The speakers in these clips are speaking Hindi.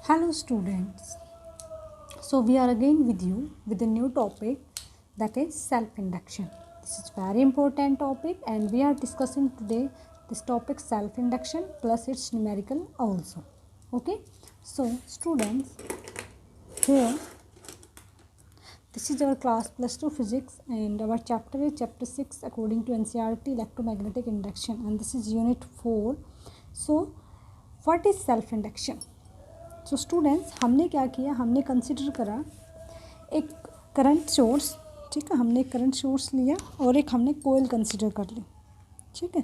Hello students. So we are again with you with a new topic, that is self-induction. This is very important topic and we are discussing today this topic self-induction plus its numerical also. Okay. So students, here this is our class plus 2 physics and our chapter is chapter 6 according to NCERT electromagnetic induction and this is unit 4. So what is self-induction? So students, हमने क्या किया, हमने कंसिडर करा एक करंट सोर्स, ठीक है, हमने एक करंट सोर्स लिया और एक हमने कोयल कंसिडर कर ली, ठीक है।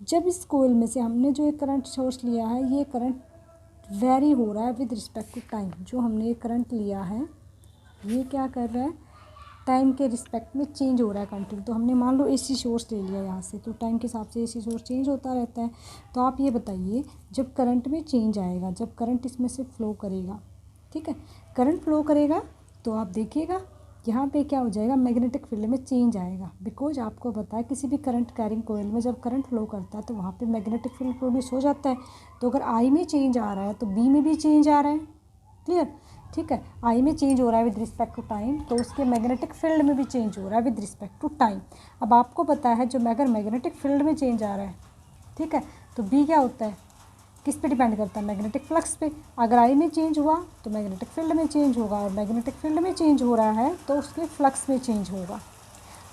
जब इस कोयल में से हमने जो एक करंट सोर्स लिया है, ये करंट वेरी हो रहा है विद रिस्पेक्ट टू टाइम। जो हमने एक करंट लिया है ये क्या कर रहा है, टाइम के रिस्पेक्ट में चेंज हो रहा है कंटिन्यू। तो हमने मान लो एसी सोर्स ले लिया यहाँ से, तो टाइम के हिसाब से एसी सोर्स चेंज होता रहता है। तो आप ये बताइए, जब करंट में चेंज आएगा, जब करंट इसमें से फ्लो करेगा, ठीक है, करंट फ्लो करेगा तो आप देखिएगा यहाँ पे क्या हो जाएगा, मैग्नेटिक फील्ड में चेंज आएगा। बिकॉज आपको पता है किसी भी करंट कैरिंग कोयल में जब करंट फ्लो करता है तो वहाँ पे मैग्नेटिक फील्ड प्रोड्यूस हो जाता है। तो अगर आई में चेंज आ रहा है तो बी में भी चेंज आ रहा है, क्लियर, ठीक है। आई में चेंज हो रहा है विद रिस्पेक्ट टू टाइम, तो उसके मैग्नेटिक फील्ड में भी चेंज हो रहा है विद रिस्पेक्ट टू टाइम। अब आपको पता है जो अगर मैग्नेटिक फील्ड में चेंज आ रहा है, ठीक है, तो बी क्या होता है, किस पे डिपेंड करता है, मैग्नेटिक फ्लक्स पे। अगर आई में चेंज हुआ तो मैग्नेटिक फील्ड में चेंज होगा, और मैग्नेटिक फील्ड में चेंज हो रहा है तो उसके फ्लक्स में चेंज होगा।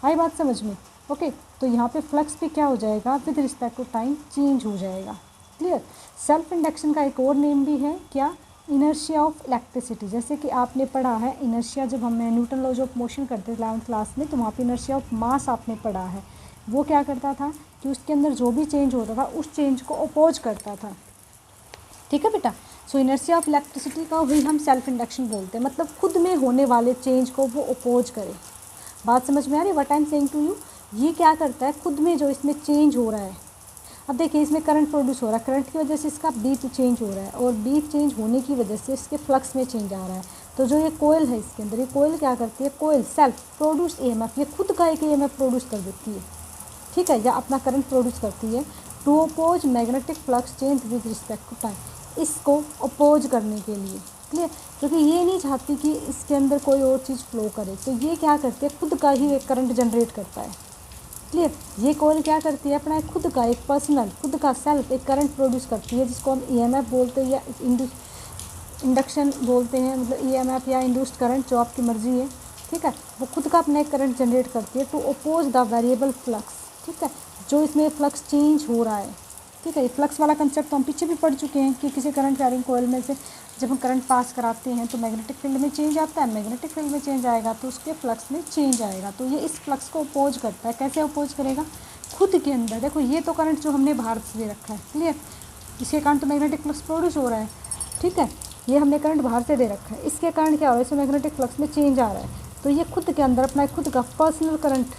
आई बात समझ में? ओके, तो यहाँ पे फ्लक्स भी क्या हो जाएगा, with respect to time change हो जाएगा, क्लियर। सेल्फ इंडक्शन का एक और नेम भी है क्या, इनर्शिया ऑफ इलेक्ट्रिसिटी। जैसे कि आपने पढ़ा है इनर्शिया, जब हमने न्यूटन लॉज ऑफ मोशन करते थे 11th क्लास में, तो वहाँ पे इनर्शिया ऑफ मास आपने पढ़ा है। वो क्या करता था कि उसके अंदर जो भी चेंज होता था उस चेंज को अपोज करता था, ठीक है बेटा। सो इनर्शिया ऑफ इलेक्ट्रिसिटी का ही हम सेल्फ इंडक्शन बोलते हैं, मतलब खुद में होने वाले चेंज को वो अपोज करे। बात समझ में आ रही है, what I am saying to you. ये क्या करता है, खुद में जो इसमें चेंज हो रहा है, अब देखिए इसमें करंट प्रोड्यूस हो रहा है, करंट की वजह से इसका बीट चेंज हो रहा है, और बीट चेंज होने की वजह से इसके फ्लक्स में चेंज आ रहा है। तो जो ये कोयल है इसके अंदर, ये कोयल क्या करती है, कोयल सेल्फ प्रोड्यूस ईएमएफ, ये खुद का एक ईएमएफ प्रोड्यूस कर देती है, ठीक है, या अपना करंट प्रोड्यूस करती है to oppose magnetic flux change with respect to time, इसको अपोज करने के लिए, क्लियर। क्योंकि ये नहीं चाहती कि इसके अंदर कोई और चीज़ फ्लो करे, तो ये क्या करती है, खुद का ही एक करंट जनरेट करता है, क्लियर। ये कोयल क्या करती है, अपना एक खुद का एक पर्सनल, खुद का सेल्फ एक करंट प्रोड्यूस करती है, जिसको हम ईएमएफ बोलते हैं या इंडक्शन बोलते हैं, मतलब ईएमएफ या इंड्यूस्ड करंट, जो आपकी मर्जी है, ठीक है। वो खुद का अपना एक करंट जनरेट करती है to oppose the variable flux, ठीक है, जो इसमें फ्लक्स चेंज हो रहा है, ठीक है। ये फ्लक्स वाला कंसेप्ट तो हम पीछे भी पढ़ चुके हैं कि किसी करंट कैरिंग कोयल में से जब हम करंट पास कराते हैं तो मैग्नेटिक फील्ड में चेंज आता है, मैग्नेटिक फील्ड में चेंज आएगा तो उसके फ्लक्स में चेंज आएगा। तो ये इस फ्लक्स को अपोज करता है। कैसे अपोज करेगा, खुद के अंदर। देखो ये तो करंट जो हमने बाहर से दे रखा है, क्लियर, इसके कारण तो मैग्नेटिक फ्लक्स प्रोड्यूस हो रहा है, ठीक है, ये हमने करंट बाहर से दे रखा है, इसके कारण क्या हो रहा है, इसमें मैग्नेटिक फ्लक्स में चेंज आ रहा है। तो ये खुद के अंदर अपना खुद का पर्सनल करंट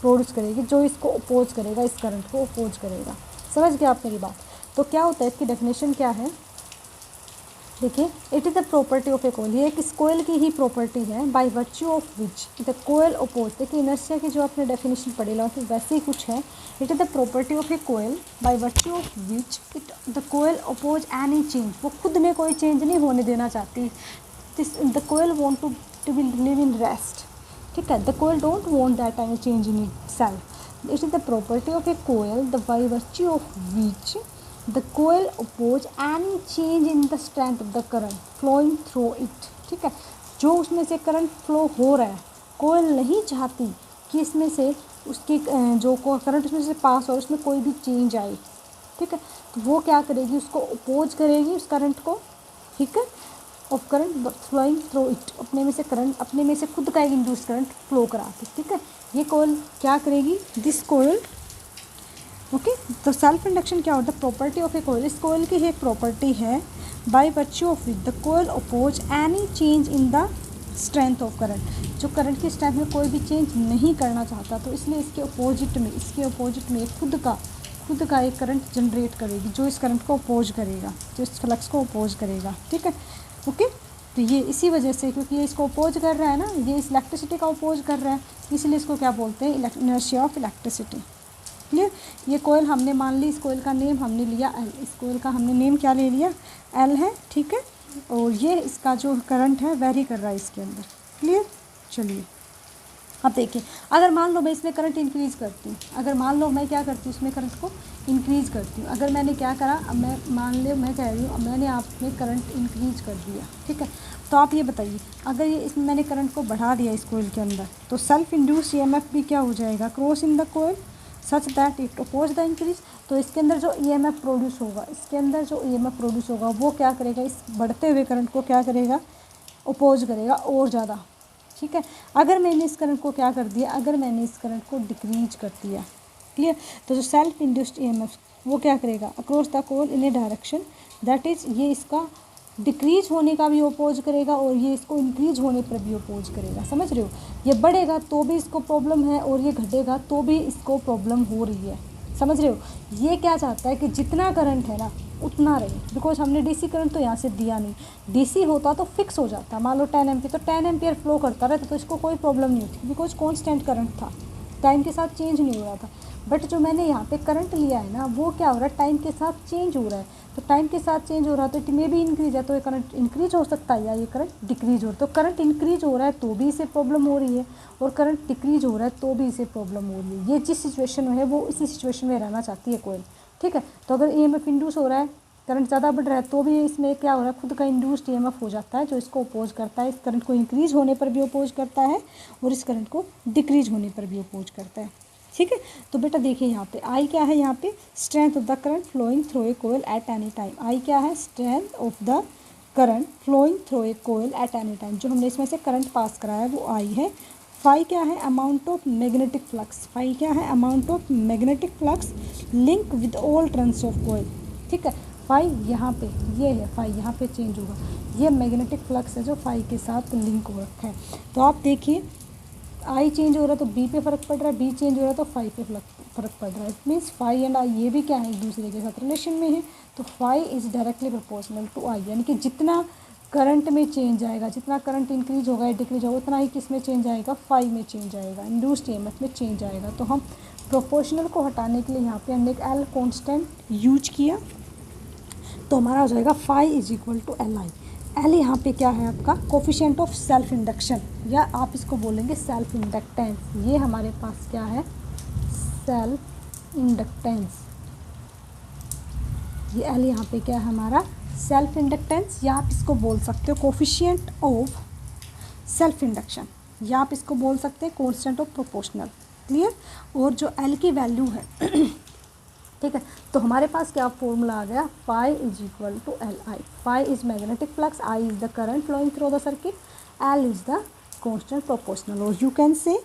प्रोड्यूस करेगी, जो इसको अपोज करेगा, इस करंट को अपोज करेगा। समझ गया आप मेरी बात। तो क्या होता है, इसकी डेफिनेशन क्या है, देखिए, it is the property of a coil, ये एक इस कोयल की ही प्रॉपर्टी है, by virtue of which the coil opposes. देखिए इनर्शिया की जो आपने डेफिनेशन पढ़ी ला वैसे ही कुछ है। It is the property of a coil by virtue of which it the coil oppose any change, वो खुद में कोई चेंज नहीं होने देना चाहती। This the coil want to be live in rest, ठीक है, the coil don't want that any change in itself. It is the property of a coil the by virtue of which the coil oppose any change in the strength of the current flowing through it, ठीक है। जो उसमें से करंट फ्लो हो रहा है, कोयल नहीं चाहती कि इसमें से उसकी जो करंट उसमें से पास हो उसमें कोई भी चेंज आए, ठीक है। तो वो क्या करेगी, उसको अपोज करेगी उस करंट को, ठीक है, of current flowing through it, अपने में से करंट, अपने में से खुद का एक इंड्यूस्ड करंट फ्लो कराती, ठीक है। ये कोयल क्या करेगी, दिस कोयल, ओके। तो सेल्फ इंडक्शन क्या होता है, प्रॉपर्टी ऑफ ए कोयल, इस कोयल की एक प्रॉपर्टी है, by virtue of which the coil oppose any change in the strength of current, जो करंट की स्ट्रेंथ में कोई भी चेंज नहीं करना चाहता, तो इसलिए इसके अपोजिट में खुद का एक करंट जनरेट करेगी, जो इस करंट को अपोज करेगा, जो इस फ्लक्स को अपोज करेगा, ठीक है, ओके। तो ये इसी वजह से, क्योंकि ये इसको अपोज कर रहा है ना, ये इस इलेक्ट्रिसिटी का अपोज कर रहा है, इसलिए इसको क्या बोलते हैं, इनर्शिया ऑफ इलेक्ट्रिसिटी, क्लियर। ये कोयल हमने मान ली, इस कोयल का नेम हमने लिया एल, इस कोयल का हमने नेम क्या ले लिया, एल है, ठीक है। और ये इसका जो करंट है वेरी कर रहा है इसके अंदर। क्लियर? चलिए अब देखिए, अगर मान लो मैं इसमें करंट इंक्रीज़ करती हूँ, अगर मान लो मैं क्या करती हूँ इसमें करंट को इंक्रीज़ करती हूँ, अगर मैंने क्या करा, अब मैं मान लो मैं कह रही हूँ मैंने आप में करंट इंक्रीज़ कर दिया, ठीक है, तो आप ये बताइए अगर ये इसमें मैंने करंट को बढ़ा दिया इस कोयल के अंदर, तो सेल्फ इंड्यूस ईएमएफ भी क्या हो जाएगा, cross in the coil such that it oppose the increase. तो इसके अंदर जो ईएमएफ प्रोड्यूस होगा, इसके अंदर जो ईएमएफ प्रोड्यूस होगा वो क्या करेगा, इस बढ़ते हुए करंट को क्या करेगा, अपोज करेगा और ज़्यादा, ठीक है। अगर मैंने इस करंट को क्या कर दिया, अगर मैंने इस करंट को डिक्रीज कर दिया, क्लियर, तो जो सेल्फ इंड्यूस्ड ईएमएफ वो क्या करेगा, across the coil in a direction, that is ये इसका डिक्रीज होने का भी अपोज करेगा और ये इसको इंक्रीज होने पर भी अपोज करेगा। समझ रहे हो, ये बढ़ेगा तो भी इसको प्रॉब्लम है और ये घटेगा तो भी इसको प्रॉब्लम हो रही है। समझ रहे हो, ये क्या चाहता है कि जितना करंट है ना उतना रहे, बिकॉज हमने डीसी करंट तो यहाँ से दिया नहीं, डीसी होता तो फिक्स हो जाता, मान लो 10 एम्पियर, तो 10 एम्पियर फ्लो करता रहता तो इसको कोई प्रॉब्लम नहीं होती, बिकॉज कॉन्स्टेंट करंट था, टाइम के साथ चेंज नहीं हो रहा था। बट जो मैंने यहाँ पे करंट लिया है ना वो क्या हो रहा है, टाइम के साथ चेंज हो रहा है, तो टाइम के साथ चेंज हो रहा है तो इट मे भी इंक्रीज है, तो ये करंट इंक्रीज हो सकता है या ये करंट डिक्रीज हो रहा है। तो करंट इंक्रीज हो रहा है तो भी इसे प्रॉब्लम हो रही है और करंट डिक्रीज हो रहा है तो भी इसे प्रॉब्लम हो रही है। ये जिस सिचुएशन में है वो इसी सिचुएशन में रहना चाहती है कोयल, ठीक है। तो अगर ईएमएफ इंड्यूस हो रहा है, करंट ज़्यादा बढ़ रहा है, तो भी इसमें क्या हो रहा है, खुद का इंड्यूस्ड ईएमएफ हो जाता है जो इसको अपोज करता है, इस करंट को इंक्रीज होने पर भी अपोज करता है और इस करंट को डिक्रीज होने पर भी अपोज करता है, ठीक है। तो बेटा देखिए यहाँ पे आई क्या है, यहाँ पे strength of the current flowing through a coil at any time. I क्या है, strength of the current flowing through a coil at any time, जो हमने इसमें से करंट पास कराया है वो आई है। फाई क्या है, amount of magnetic flux, phi क्या है, amount of magnetic flux link with all turns of coil, ठीक है। फाई यहाँ पे ये है, फाई यहाँ पे चेंज होगा, ये मैग्नेटिक फ्लक्स है जो फाई के साथ लिंक हो रखा है। तो आप देखिए आई चेंज हो रहा है तो बी पे फ़र्क पड़ रहा है, बी चेंज हो रहा है तो फाई पे फ़र्क पड़ रहा है। It means phi and I ये भी क्या है, एक दूसरे के साथ रिलेशन में है। तो phi is directly proportional to I, यानी कि जितना करंट में चेंज आएगा, जितना करंट इंक्रीज होगा या डिक्रीज होगा उतना ही किस में चेंज आएगा, फाई में चेंज आएगा, इंड्यूस्ड ईएमएफ में चेंज आएगा। तो हम प्रोपोर्शनल को हटाने के लिए यहाँ पे हमने एक एल कॉन्स्टेंट यूज किया, तो हमारा हो जाएगा phi is equal to L I. L यहाँ पे क्या है आपका, कोफिशिएंट ऑफ सेल्फ इंडक्शन, या आप इसको बोलेंगे सेल्फ इंडक्टेंस। ये हमारे पास क्या है, सेल्फ इंडक्टेंस, ये एल यहाँ पे क्या है हमारा, सेल्फ इंडक्टेंस, या आप इसको बोल सकते हो कोफिशिएंट ऑफ सेल्फ इंडक्शन, या आप इसको बोल सकते हैं कॉन्स्टेंट ऑफ प्रोपोर्शनल। क्लियर। और जो एल की वैल्यू है ठीक है, तो हमारे पास क्या फॉर्मूला आ गया, phi is equal to L I. Phi is magnetic flux, I is the current flowing through the circuit, L is the constant proportional, और you can say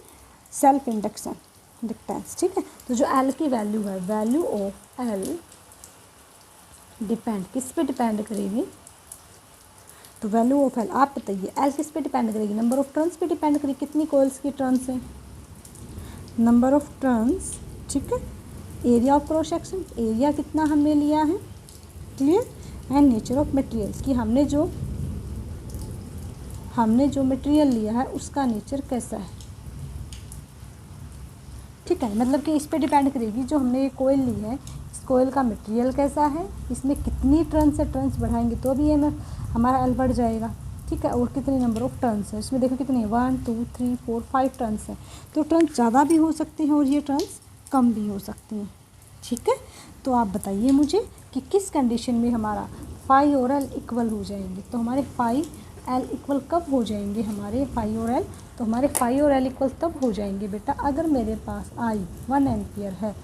self induction inductance, ठीक है। तो जो एल की वैल्यू है, वैल्यू ऑफ एल डिपेंड किस पे डिपेंड करेगी, तो वैल्यू ऑफ एल आप बताइए, एल किस पे डिपेंड करेगी, नंबर ऑफ टर्न्स पे डिपेंड करेगी, कितनी कोयल्स की टर्न्स है, नंबर ऑफ टर्न्स, ठीक है। Area of cross section, area कितना हमने लिया है, clear. And nature of materials, कि हमने जो मटेरियल लिया है उसका नेचर कैसा है, ठीक है। मतलब कि इस पे डिपेंड करेगी, जो हमने ये कोयल ली है इस कोयल का मटेरियल कैसा है, इसमें कितनी टर्न्स है, टर्न्स बढ़ाएंगे तो भी ये हमारा एल बढ़ जाएगा, ठीक है। और कितनी नंबर ऑफ टर्न्स है, इसमें देखो कितनी 1 2 3 4 5 टर्न्स है, तो टर्न्स ज़्यादा भी हो सकती हैं और ये टर्न्स कम भी हो सकती हैं, ठीक है। तो आप बताइए मुझे कि किस कंडीशन में हमारा फाई और एल इक्वल हो जाएंगे, तो हमारे फाई एल इक्वल कब हो जाएंगे, हमारे फाई और एल, तो हमारे फाई और एल इक्वल तब हो जाएंगे बेटा अगर मेरे पास आई 1 एम्पियर है,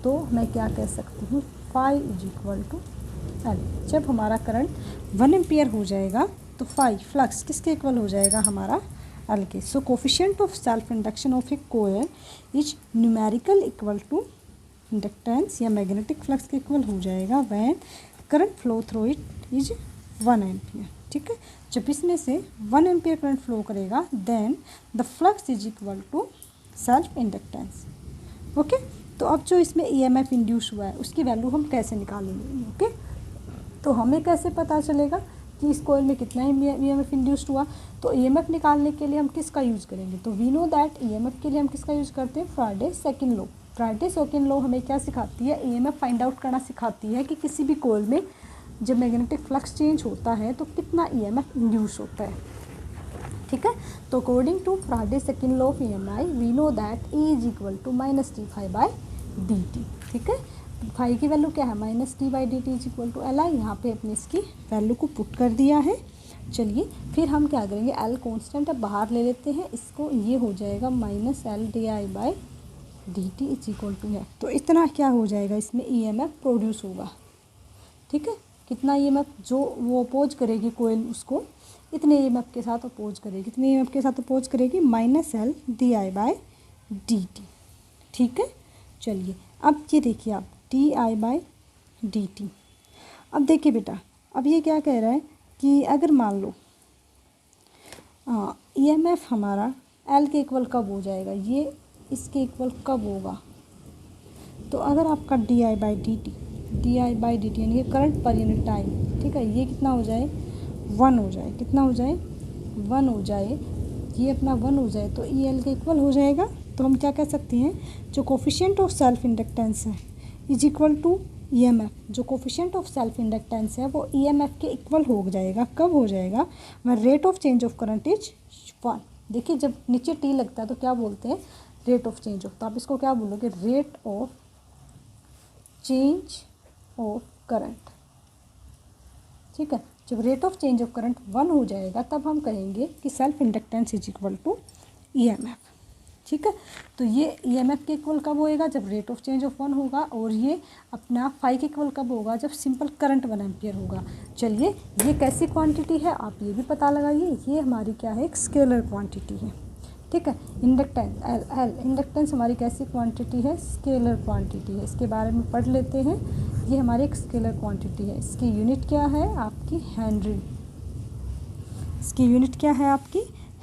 तो मैं क्या कह सकती हूँ, phi is equal to L. जब हमारा करंट 1 एम्पियर हो जाएगा तो फाई फ्लक्स किसके इक्वल हो जाएगा, हमारा एल के। So coefficient of self induction of a coil is numerical equal to inductance या मैग्नेटिक फ्लक्स के इक्वल हो जाएगा when current flow through it is 1 ampere, ठीक है। जब इसमें से 1 एम्पियर करंट फ्लो करेगा then the flux is equal to self inductance, okay. तो अब जो इसमें ईएमएफ इंड्यूस हुआ है उसकी वैल्यू हम कैसे निकालेंगे, ओके। तो हमें कैसे पता चलेगा कि इस कोयल में कितना ईएमएफ इंड्यूस्ड हुआ, तो ईएमएफ निकालने के लिए हम किसका यूज़ करेंगे, तो वी नो दैट ईएमएफ के लिए हम किसका यूज़ करते हैं, फ्राडे सेकंड लॉ। फ्राडे सेकंड लॉ हमें क्या सिखाती है, ईएमएफ फाइंड आउट करना सिखाती है कि किसी भी कोयल में जब मैग्नेटिक फ्लक्स चेंज होता है तो कितना ईएमएफ इंड्यूस होता है, ठीक है। तो according to Faraday second law of EMI we know that E is equal to minus d/dt, ठीक है। फाई की वैल्यू क्या है, minus d/dt is equal to Li। यहाँ पे अपने इसकी वैल्यू को पुट कर दिया है। चलिए फिर हम क्या करेंगे, L कांस्टेंट है बाहर ले लेते हैं इसको, ये हो जाएगा minus L/di/dt is equal to है। तो इतना क्या हो जाएगा, इसमें ईएमएफ प्रोड्यूस होगा, ठीक है। कितना ईएमएफ जो वो अपोज करेगी कोयल उसको, इतने ईएमएफ के साथ अपोज करेगी, कितने ईएमएफ के साथ अपोज करेगी, माइनस L/di/dt, ठीक है। चलिए अब ये देखिए आप di/dt। अब देखिए बेटा, अब ये क्या कह रहा है कि अगर मान लो ईएमएफ हमारा L के इक्वल कब हो जाएगा, ये इसके इक्वल कब होगा, तो अगर आपका di/dt यानी कि करंट पर यूनिट टाइम, ठीक है, ये कितना हो जाए, 1 हो जाए, कितना हो जाए, 1 हो जाए, ये अपना 1 हो जाए तो ई एल के इक्वल हो जाएगा। तो हम क्या कह सकते हैं, जो कोफिशिएंट ऑफ सेल्फ इंडक्टेंस है इज इक्वल टू ईएमएफ, जो कोफिशिएंट ऑफ सेल्फ इंडक्टेंस है वो ईएमएफ के इक्वल हो जाएगा, कब हो जाएगा, वह rate of change of current is 1। देखिए जब नीचे टी लगता है तो क्या बोलते हैं, रेट ऑफ चेंज ऑफ, तो आप इसको क्या बोलोगे, rate of change of current, ठीक है। जब rate of change of current 1 हो जाएगा तब हम कहेंगे कि self inductance is equal to EMF, ठीक है। तो ये ईएमएफ के इक्वल कब होएगा, जब रेट ऑफ चेंज ऑफ 1 होगा, और ये अपना फाई के इक्वल कब होगा, जब सिंपल करंट 1 एम्पियर होगा। चलिए ये कैसी क्वांटिटी है आप ये भी पता लगाइए, ये हमारी क्या है, एक स्केलर क्वांटिटी है, ठीक है। इंडक्टेंस एल, इंडक्टेंस हमारी कैसी क्वांटिटी है, स्केलर क्वांटिटी है, इसके बारे में पढ़ लेते हैं। ये हमारी एक स्केलर क्वांटिटी है, इसकी यूनिट क्या है आपकी, हेनरी, इसकी यूनिट क्या है आपकी,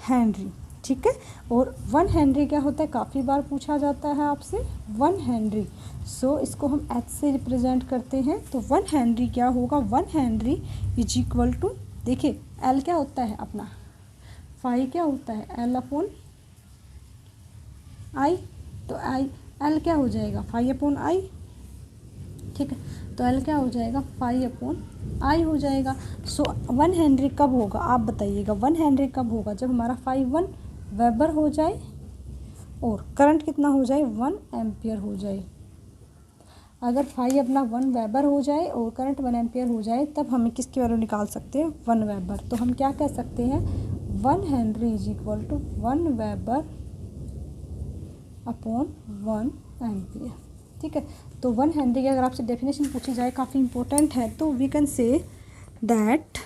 हेनरी, ठीक है। और 1 हेनरी क्या होता है, काफ़ी बार पूछा जाता है आपसे 1 हेनरी, सो इसको हम एच से रिप्रेजेंट करते हैं। तो 1 हेनरी क्या होगा, 1 हेनरी इज इक्वल टू, देखिए एल क्या होता है अपना, फाई क्या होता है, एल अपॉन आई, तो आई एल क्या हो जाएगा, फाई अपॉन आई, ठीक है। तो एल क्या हो जाएगा, फाई अपॉन आई हो जाएगा। सो 1 हेनरी कब होगा आप बताइएगा, 1 हेनरी कब होगा, जब हमारा फाई 1 वेबर हो जाए और करंट कितना हो जाए, 1 एम्पियर हो जाए। अगर फाई अपना 1 वेबर हो जाए और करंट 1 एम्पियर हो जाए तब हमें किसकी वैल्यू निकाल सकते हैं, 1 वेबर। तो हम क्या कह सकते हैं, 1 henry is equal to 1 weber upon 1 ampere, ठीक है। तो 1 हेनरी की अगर आपसे डेफिनेशन पूछी जाए, काफ़ी इंपॉर्टेंट है, तो we can say that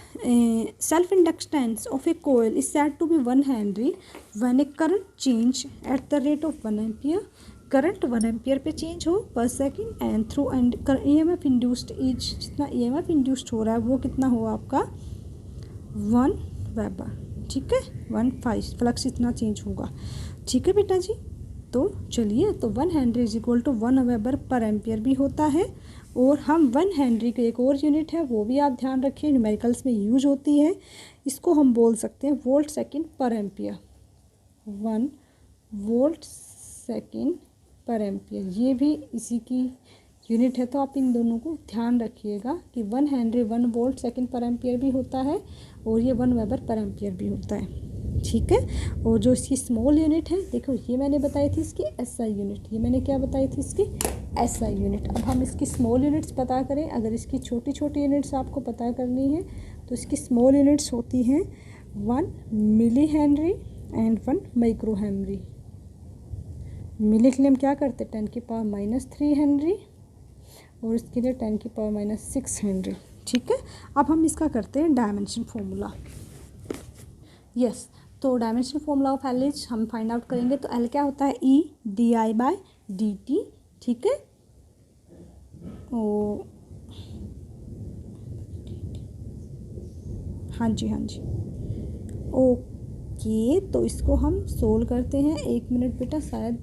self inductance of a coil is said to be 1 henry when a current change at the rate of 1 ampere, current 1 ampere पे चेंज हो per second, and through and EMF induced is, जितना ईएमएफ इंड्यूस्ड हो रहा है वो कितना हो आपका 1 वेबर, ठीक है, 1 फ्लक्स इतना चेंज होगा, ठीक है बेटा जी। तो चलिए, तो 1 henry is equal to 1 weber per ampere भी होता है, और हम 1 हेनरी की एक और यूनिट है वो भी आप ध्यान रखिए, न्यूमेरिकल्स में यूज होती है, इसको हम बोल सकते हैं वोल्ट सेकंड पर एम्पियर, 1 वोल्ट सेकंड पर एम्पियर, ये भी इसी की यूनिट है। तो आप इन दोनों को ध्यान रखिएगा कि 1 हेनरी 1 वोल्ट सेकंड पर एम्पियर भी होता है और ये 1 वेबर पर एम्पियर भी होता है, ठीक है। और जो इसकी स्मॉल यूनिट है, देखो ये मैंने बताई थी इसकी एसआई यूनिट, ये मैंने क्या बताई थी इसकी एसआई यूनिट। अब हम इसकी स्मॉल यूनिट्स पता करें, अगर इसकी छोटी छोटी यूनिट्स आपको पता करनी है तो इसकी स्मॉल यूनिट्स होती हैं 1 millihenry and 1 microhenry. Milli के लिए हम क्या करते हैं 10 की पावर -3 हेनरी, और इसके लिए 10 की पावर -6 हेनरी, ठीक है। अब हम इसका करते हैं डायमेंशन फॉर्मूला, यस। तो dimension formula of L is हम फाइंड आउट करेंगे, तो एल क्या होता है, ई di/dt, ठीक है। ओ हाँ जी ओके, तो इसको हम सोल्व करते हैं, 1 मिनट बेटा, शायद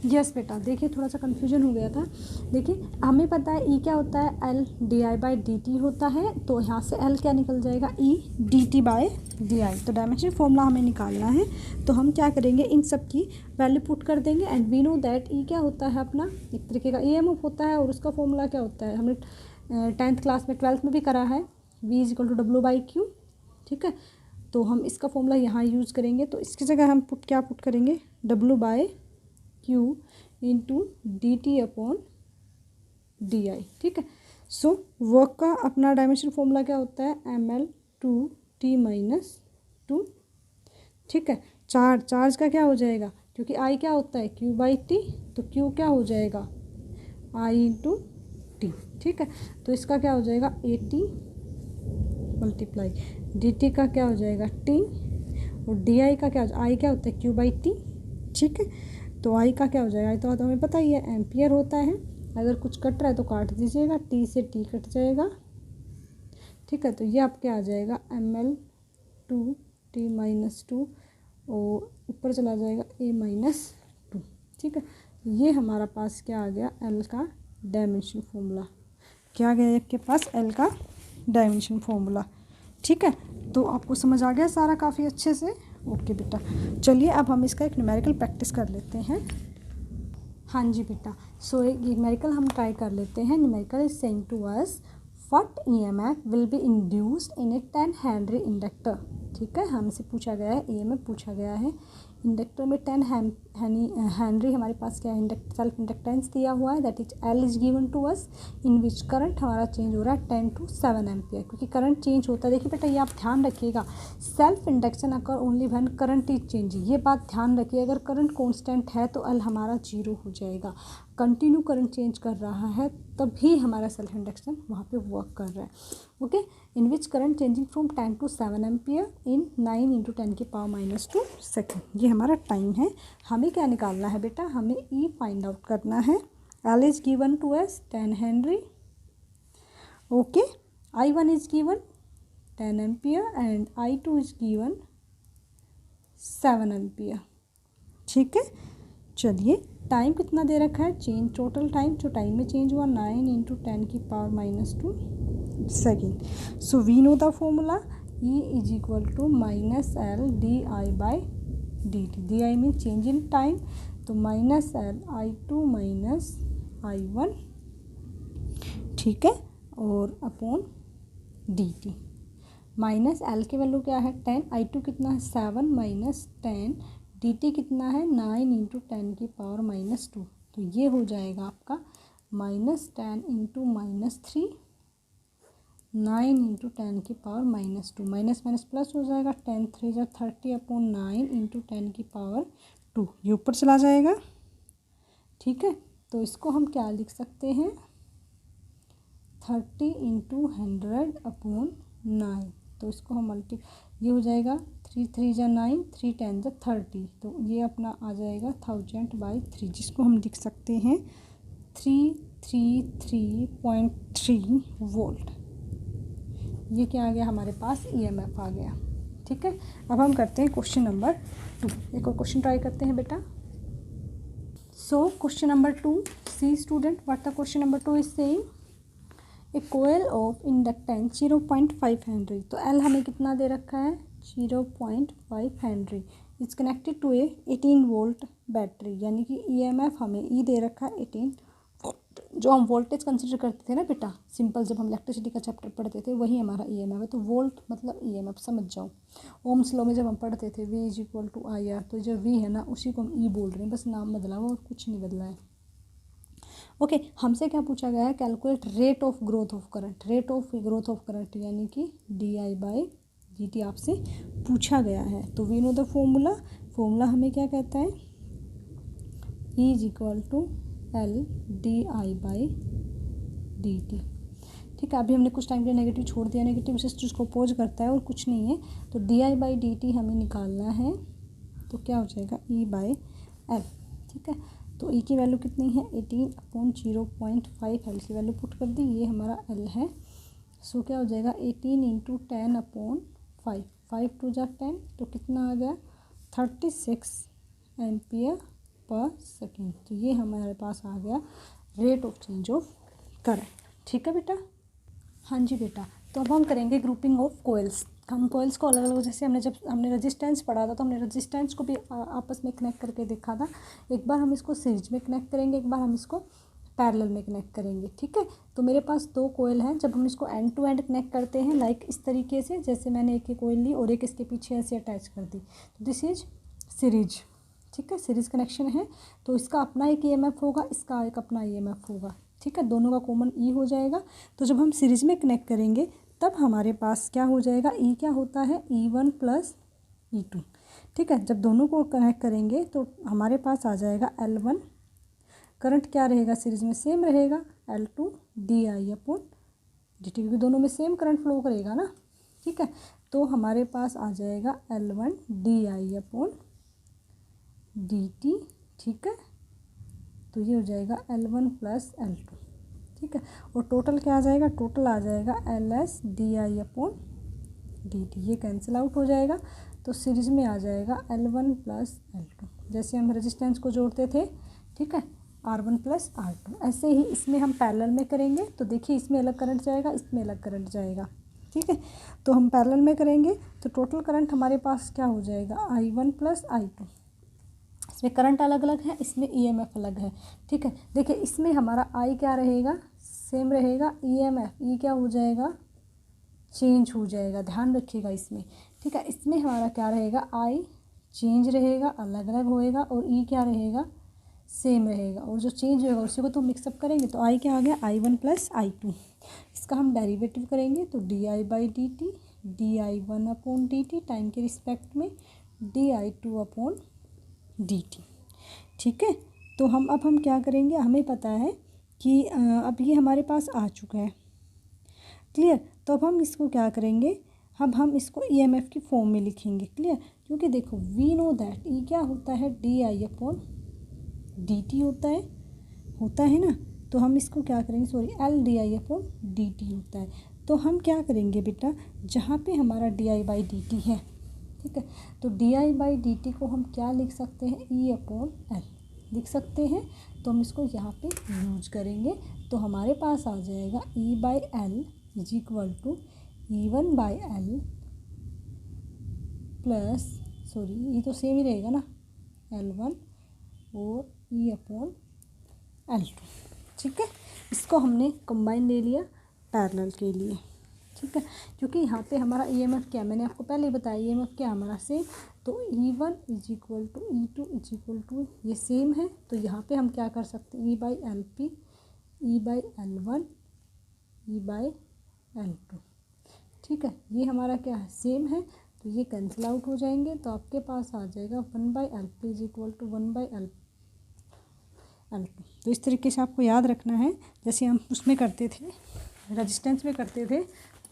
यस बेटा, देखिए थोड़ा सा कन्फ्यूजन हो गया था। देखिए हमें पता है ई क्या होता है, एल di/dt होता है, तो यहाँ से एल क्या निकल जाएगा, ई dt/di। तो डायमेंशन फॉर्मूला हमें निकालना है, तो हम क्या करेंगे, इन सब की वैल्यू पुट कर देंगे, एंड वी नो दैट ई क्या होता है अपना एक तरीके का ईएमएफ होता है, और उसका फॉर्मूला क्या होता है, हमने टेंथ क्लास में, ट्वेल्थ में भी करा है, V is equal to W/Q। ठीक है, तो हम इसका फॉर्मूला यहाँ यूज़ करेंगे, तो इसकी जगह हम क्या पुट करेंगे, W/Q इंटू dt/di। ठीक है, सो वर्क का अपना डायमेंशन फॉर्मूला क्या होता है, ml/2t-2। ठीक है, चार्ज का क्या हो जाएगा, क्योंकि I क्या होता है, Q/T, तो Q क्या हो जाएगा, I इंटू टी। ठीक है, तो इसका क्या हो जाएगा, AT मल्टीप्लाई dt का क्या हो जाएगा T, और di का क्या, I क्या होता है Q/T। ठीक है, तो I का क्या हो जाएगा, तो हमें पता ही है एम्पियर होता है, अगर कुछ कट रहा है तो काट दीजिएगा, T से T कट जाएगा। ठीक है, तो ये आपके आ जाएगा ml/2t-2 और ऊपर चला जाएगा a-2। ठीक है, ये हमारा पास क्या आ गया, L का डायमेंशन फॉर्मूला। क्या आ गया आपके पास, L का डायमेंशन फॉर्मूला। ठीक है, तो आपको समझ आ गया सारा काफ़ी अच्छे से। ओके बेटा, चलिए अब हम इसका एक न्यूमेरिकल प्रैक्टिस कर लेते हैं। हाँ जी बेटा, सो एक न्यूमेरिकल हम ट्राई कर लेते हैं। Numerical is saying to us what EMF will be induced in a 10 henry inductor. ठीक है, हमसे पूछा गया है, EMF पूछा गया है, इंडक्टर में 10 हेनरी हमारे पास क्या है, सेल्फ इंडक्टेंस दिया हुआ है, that is L is given to us, in which current हमारा चेंज हो रहा है 10 to 7 एम्पियर, क्योंकि करंट चेंज होता है। देखिए बेटा, ये आप ध्यान रखिएगा, self induction occur only when current is change, ये बात ध्यान रखिए। अगर करंट कांस्टेंट है तो L हमारा 0 हो जाएगा, कंटिन्यू करंट चेंज कर रहा है तभी हमारा सेल्फ इंडक्शन वहाँ पे वर्क कर रहा है। Okay, in which current changing from 10 to 7 ampere in 9 × 10⁻² second, ये हमारा टाइम है। हमें क्या निकालना है बेटा, हमें E फाइंड आउट करना है। L is given to us 10 henry. Okay, I1 is given 10 ampere and I2 is given 7 ampere. ठीक है, चलिए टाइम कितना दे रखा है, चेंज टोटल टाइम जो टाइम में चेंज हुआ 9 × 10⁻² second. So we know the formula, E is equal to -L di/dt। di mean change in time, तो -L I2 - I1। ठीक है, और अपॉन dt। -L की वैल्यू क्या है 10, I2 कितना है 7 -10, dt कितना है 9 × 10⁻², तो ये हो जाएगा आपका -10 × -3 9 × 10⁻², माइनस माइनस प्लस हो जाएगा, 10 3 × 30/9 × 10⁻², ये ऊपर चला जाएगा। ठीक है, तो इसको हम क्या लिख सकते हैं, 30 × 100/9, तो इसको हम ये हो जाएगा 3 3 × 9, 3 10 × 30, तो ये अपना आ जाएगा 1000/3, जिसको हम लिख सकते हैं 333.3 वोल्ट। ये क्या आ गया हमारे पास, EMF आ गया। ठीक है, अब हम करते हैं क्वेश्चन नंबर 2। एक और क्वेश्चन ट्राई करते हैं बेटा। So question number 2, see student what the question number 2 is saying, a coil of inductance 0.5 henry, तो L हमें कितना दे रखा है 0.5 henry, is connected to a 18 volt battery, यानी कि EMF हमें E दे रखा है 18 वोल्ट। जो हम वोल्टेज कंसिडर करते थे ना बेटा, सिंपल जब हम इलेक्ट्रिसिटी का चैप्टर पढ़ते थे, वही हमारा EMF है, तो वोल्ट मतलब EMF समझ जाओ। ओम्स लॉ में जब हम पढ़ते थे V is equal to IR, तो जो V है ना उसी को हम E बोल रहे हैं, बस नाम बदला हुआ और कुछ नहीं बदला है। ओके, हमसे क्या पूछा गया है, calculate rate of growth of current, rate of growth of current यानी कि di/dt आपसे पूछा गया है। तो वी नो द फॉर्मूला हमें क्या कहता है, E is equal to L di/dt। ठीक है, अभी हमने कुछ टाइम के लिए नेगेटिव छोड़ दिया, नेगेटिव से जिसको अपोज करता है और कुछ नहीं है, तो di/dt हमें निकालना है, तो क्या हो जाएगा E/L। ठीक है, तो E की वैल्यू कितनी है 18/0.5, L की वैल्यू पुट कर दी, ये हमारा L है। सो क्या हो जाएगा 18 × 10/5, 5 2 × 10, तो कितना आ गया 36 एम्पियर पर सेकेंड। तो ये हमारे पास आ गया rate of change of current. ठीक है बेटा, हाँ जी बेटा, तो अब हम करेंगे ग्रुपिंग ऑफ कोयल्स। हम कोयल्स को अलग अलग, जैसे हमने रेजिस्टेंस पढ़ा था, तो हमने रेजिस्टेंस को भी आपस में कनेक्ट करके देखा था। एक बार हम इसको सीरीज में कनेक्ट करेंगे, एक बार हम इसको पैरेलल में कनेक्ट करेंगे। ठीक है, तो मेरे पास 2 कोयल हैं। जब हम इसको एंड टू एंड कनेक्ट करते हैं लाइक इस तरीके से, जैसे मैंने एक कोयल ली और एक इसके पीछे ऐसे अटैच कर दी, तो दिस इज सीरीज। ठीक है, सीरीज कनेक्शन है, तो इसका अपना एक EMF होगा, इसका एक अपना EMF होगा। ठीक है, दोनों का कॉमन ई हो जाएगा। तो जब हम सीरीज में कनेक्ट करेंगे तब हमारे पास क्या हो जाएगा, ई क्या होता है, E1 प्लस E2। ठीक है, जब दोनों को कनेक्ट करेंगे तो हमारे पास आ जाएगा L1। करंट क्या रहेगा सीरीज में, सेम रहेगा, L2 DI/dt, क्योंकि दोनों में सेम करंट फ्लो करेगा ना। ठीक है, तो हमारे पास आ जाएगा L1 DI/dt। ठीक है, तो ये हो जाएगा L1 प्लस L2। ठीक है, और टोटल क्या आ जाएगा, टोटल आ जाएगा LS DI/dt। ये कैंसिल आउट हो जाएगा, तो सीरीज में आ जाएगा L1 प्लस L2, जैसे हम रेजिस्टेंस को जोड़ते थे। ठीक है, R1 प्लस R2, ऐसे ही इसमें हम पैरेलल में करेंगे। तो देखिए इसमें अलग करंट जाएगा, इसमें अलग करंट जाएगा। ठीक है, तो हम पैरेलल में करेंगे तो टोटल करंट हमारे पास क्या हो जाएगा, I1 प्लस I2। इसमें करंट अलग अलग है, इसमें EMF अलग है। ठीक है, देखिए इसमें हमारा I क्या रहेगा, सेम रहेगा, EMF ई क्या हो जाएगा, चेंज हो जाएगा, ध्यान रखिएगा इसमें। ठीक है, इसमें हमारा क्या रहेगा, I चेंज रहेगा, अलग अलग होएगा, और ई क्या रहेगा, सेम रहेगा, और जो चेंज होगा उसी को तो मिक्सअप करेंगे। तो I क्या आ गया, I1 प्लस I2। इसका हम डेरिवेटिव करेंगे तो DI/dt DI1/dt टाइम के रिस्पेक्ट में DI2/dt। ठीक है, तो अब हम क्या करेंगे, हमें पता है कि अब ये हमारे पास आ चुका है, क्लियर। तो अब हम इसको क्या करेंगे, अब हम इसको EMF की फॉर्म में लिखेंगे, क्लियर। क्योंकि देखो वी नो दैट ई क्या होता है, DI/dt होता है ना। तो हम इसको क्या करेंगे, सॉरी LDI/dt होता है। तो हम क्या करेंगे बेटा, जहाँ पे हमारा DI/dt है, ठीक है, तो DI/dt को हम क्या लिख सकते हैं, E/L लिख सकते हैं। तो हम इसको यहाँ पे यूज करेंगे, तो हमारे पास आ जाएगा E/L is equal to E1/L plus, sorry ये तो सेम ही रहेगा ना, L1 और E/L2। ठीक है, इसको हमने कंबाइन ले लिया पैरेलल के लिए। ठीक है, क्योंकि यहाँ पे हमारा EMF क्या, मैंने आपको पहले ही बताया EMF क्या हमारा सेम, तो E1 is equal to E2 is equal to ये सेम है। तो यहाँ पे हम क्या कर सकते हैं, E/LP E/L1 E/L2। ठीक है, ये हमारा क्या है, सेम है, तो ये कैंसिल आउट हो जाएंगे। तो आपके पास आ जाएगा 1/LP is equal to 1/L2। तो इस तरीके से आपको याद रखना है, जैसे हम उसमें करते थे, रेजिस्टेंस में करते थे,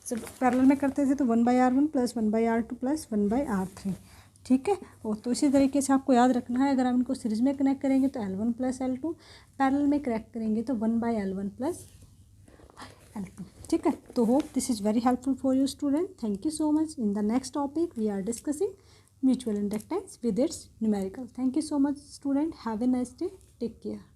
जब पैरेलल में करते थे तो 1/R1 plus 1/R2 plus 1/R3। ठीक है, और तो इसी तरीके से आपको याद रखना है। अगर आप इनको सीरीज में कनेक्ट करेंगे तो L1 प्लस L2, पैरेलल में कनेक्ट करेंगे तो 1/L1 प्लस L2। ठीक है, तो hope this is very helpful for you student. Thank you so much. In the next topic we are discussing mutual inductance with its numerical. Thank you so much student. Have a nice day. Take care.